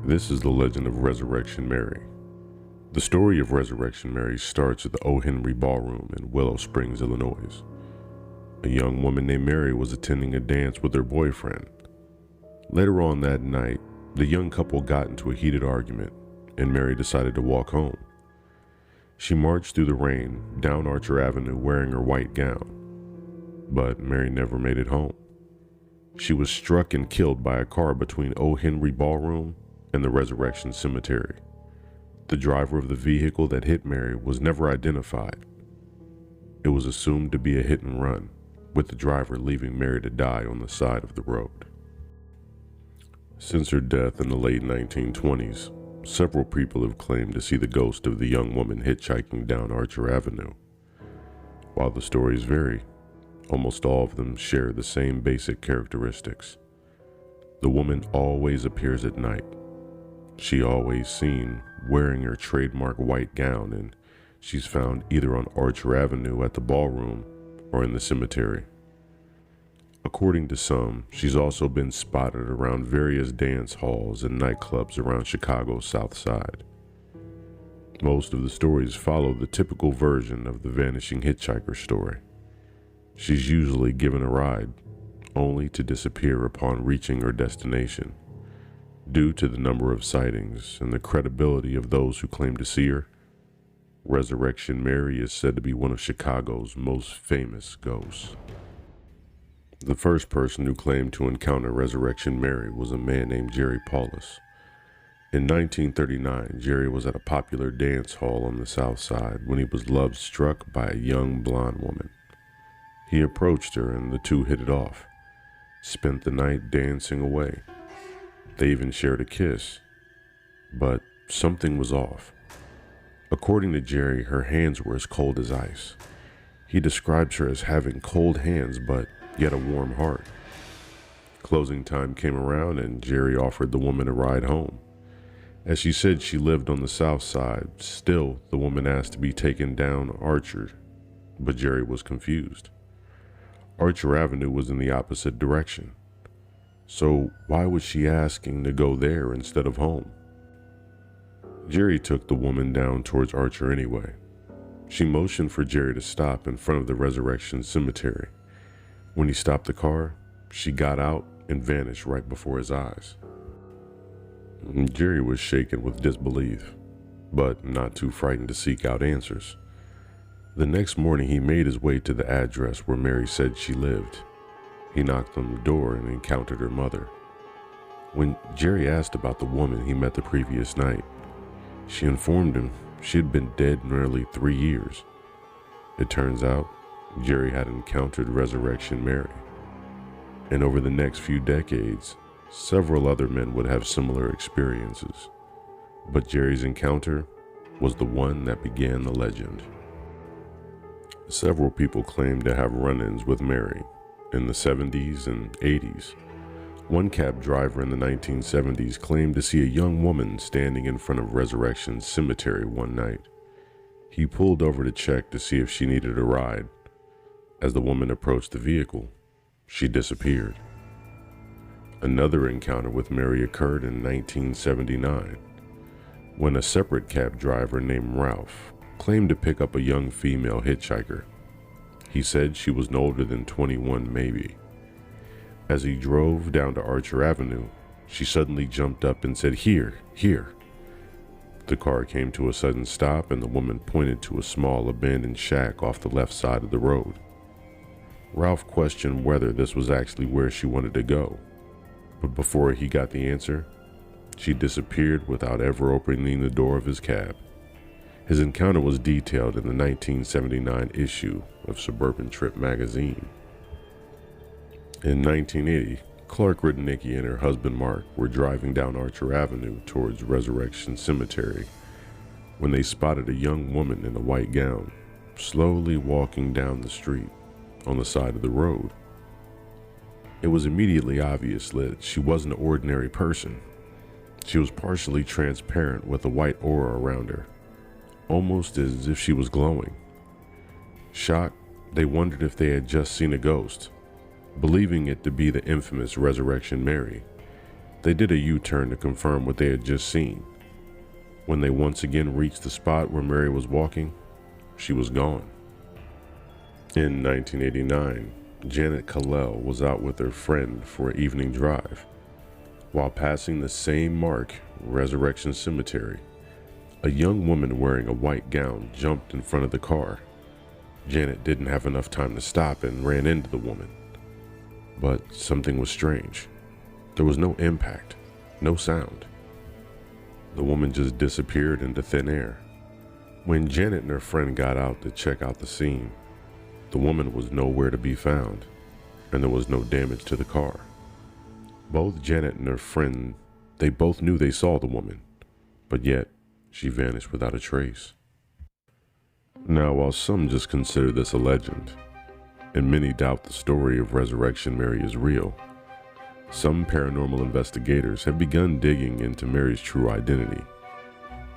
This is the legend of Resurrection Mary. The story of Resurrection Mary starts at the O. Henry Ballroom in Willow Springs, Illinois. A young woman named Mary was attending a dance with her boyfriend. Later on that night, the young couple got into a heated argument, and Mary decided to walk home. She marched through the rain down Archer Avenue wearing her white gown, but Mary never made it home. She was struck and killed by a car between O. Henry Ballroom and the Resurrection Cemetery. The driver of the vehicle that hit Mary was never identified. It was assumed to be a hit and run, with the driver leaving Mary to die on the side of the road. Since her death in the late 1920s, several people have claimed to see the ghost of the young woman hitchhiking down Archer Avenue. While the stories vary, almost all of them share the same basic characteristics. The woman always appears at night. She always seen wearing her trademark white gown, and she's found either on Archer Avenue at the ballroom or in the cemetery. According to some, she's also been spotted around various dance halls and nightclubs around Chicago's South Side. Most of the stories follow the typical version of the vanishing hitchhiker story. She's usually given a ride, only to disappear upon reaching her destination. Due to the number of sightings and the credibility of those who claim to see her, Resurrection Mary is said to be one of Chicago's most famous ghosts. The first person who claimed to encounter Resurrection Mary was a man named Jerry Paulus. In 1939, Jerry was at a popular dance hall on the South Side when he was love-struck by a young blonde woman. He approached her and the two hit it off, spent the night dancing away. They even shared a kiss, but something was off. According to Jerry, her hands were as cold as ice. He describes her as having cold hands, but yet a warm heart. Closing time came around and Jerry offered the woman a ride home. As she said she lived on the South Side, still the woman asked to be taken down Archer, but Jerry was confused. Archer Avenue was in the opposite direction. So why was she asking to go there instead of home? Jerry took the woman down towards Archer anyway. She motioned for Jerry to stop in front of the Resurrection Cemetery. When he stopped the car, she got out and vanished right before his eyes. Jerry was shaken with disbelief, but not too frightened to seek out answers. The next morning, he made his way to the address where Mary said she lived. He knocked on the door and encountered her mother. When Jerry asked about the woman he met the previous night, she informed him she had been dead nearly 3 years. It turns out Jerry had encountered Resurrection Mary, and over the next few decades, several other men would have similar experiences. But Jerry's encounter was the one that began the legend. Several people claim to have run-ins with Mary in the 70s and 80s. One cab driver in the 1970s claimed to see a young woman standing in front of Resurrection Cemetery one night. He pulled over to check to see if she needed a ride. As the woman approached the vehicle, she disappeared. Another encounter with Mary occurred in 1979, when a separate cab driver named Ralph claimed to pick up a young female hitchhiker. He said she was no older than 21 maybe. As he drove down to Archer Avenue, she suddenly jumped up and said, "Here, here." The car came to a sudden stop and the woman pointed to a small abandoned shack off the left side of the road. Ralph questioned whether this was actually where she wanted to go, but before he got the answer, she disappeared without ever opening the door of his cab. His encounter was detailed in the 1979 issue of Suburban Trip magazine. In 1980, Clark Rudnicki and her husband Mark were driving down Archer Avenue towards Resurrection Cemetery when they spotted a young woman in a white gown slowly walking down the street on the side of the road. It was immediately obvious that she wasn't an ordinary person. She was partially transparent with a white aura around her, almost as if she was glowing. Shocked, they wondered if they had just seen a ghost. Believing it to be the infamous Resurrection Mary, They did a U-turn to confirm what they had just seen. When they once again reached the spot where Mary was walking, she was gone. In 1989, Janet Kallel was out with her friend for an evening drive. While passing the same mark, Resurrection Cemetery, a young woman wearing a white gown jumped in front of the car. Janet didn't have enough time to stop and ran into the woman. But something was strange. There was no impact, no sound. The woman just disappeared into thin air. When Janet and her friend got out to check out the scene, the woman was nowhere to be found, and there was no damage to the car. Both Janet and her friend, they both knew they saw the woman, but yet she vanished without a trace. Now, while some just consider this a legend, and many doubt the story of Resurrection Mary is real, some paranormal investigators have begun digging into Mary's true identity.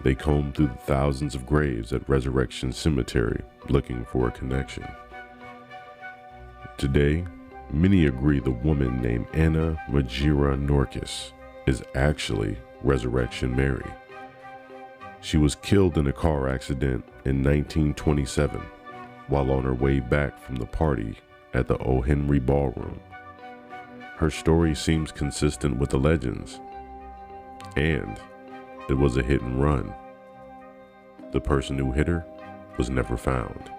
They comb through the thousands of graves at Resurrection Cemetery looking for a connection. Today, many agree the woman named Anna Majira Norkis is actually Resurrection Mary. She was killed in a car accident in 1927 while on her way back from the party at the O. Henry Ballroom. Her story seems consistent with the legends, and it was a hit and run. The person who hit her was never found.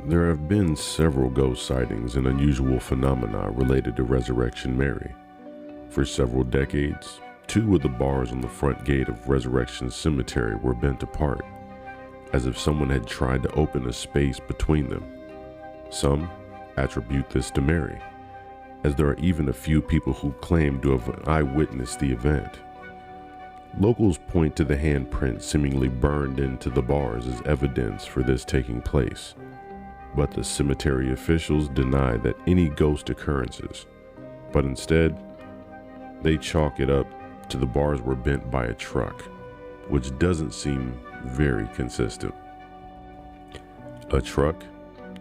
There have been several ghost sightings and unusual phenomena related to Resurrection Mary. For several decades, 2 of the bars on the front gate of Resurrection Cemetery were bent apart, as if someone had tried to open a space between them. Some attribute this to Mary, as there are even a few people who claim to have eyewitnessed the event. Locals point to the handprint seemingly burned into the bars as evidence for this taking place, but the cemetery officials deny that any ghost occurrences, but instead, they chalk it up to the bars were bent by a truck, which doesn't seem very consistent. A truck,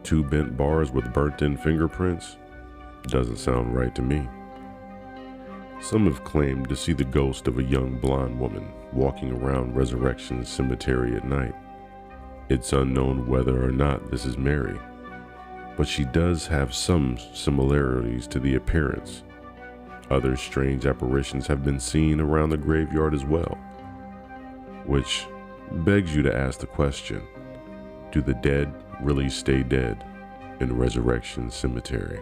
2 bent bars with burnt-in fingerprints? Doesn't sound right to me. Some have claimed to see the ghost of a young blonde woman walking around Resurrection Cemetery at night. It's unknown whether or not this is Mary, but she does have some similarities to the appearance. Other strange apparitions have been seen around the graveyard as well, which begs you to ask the question, do the dead really stay dead in Resurrection Cemetery?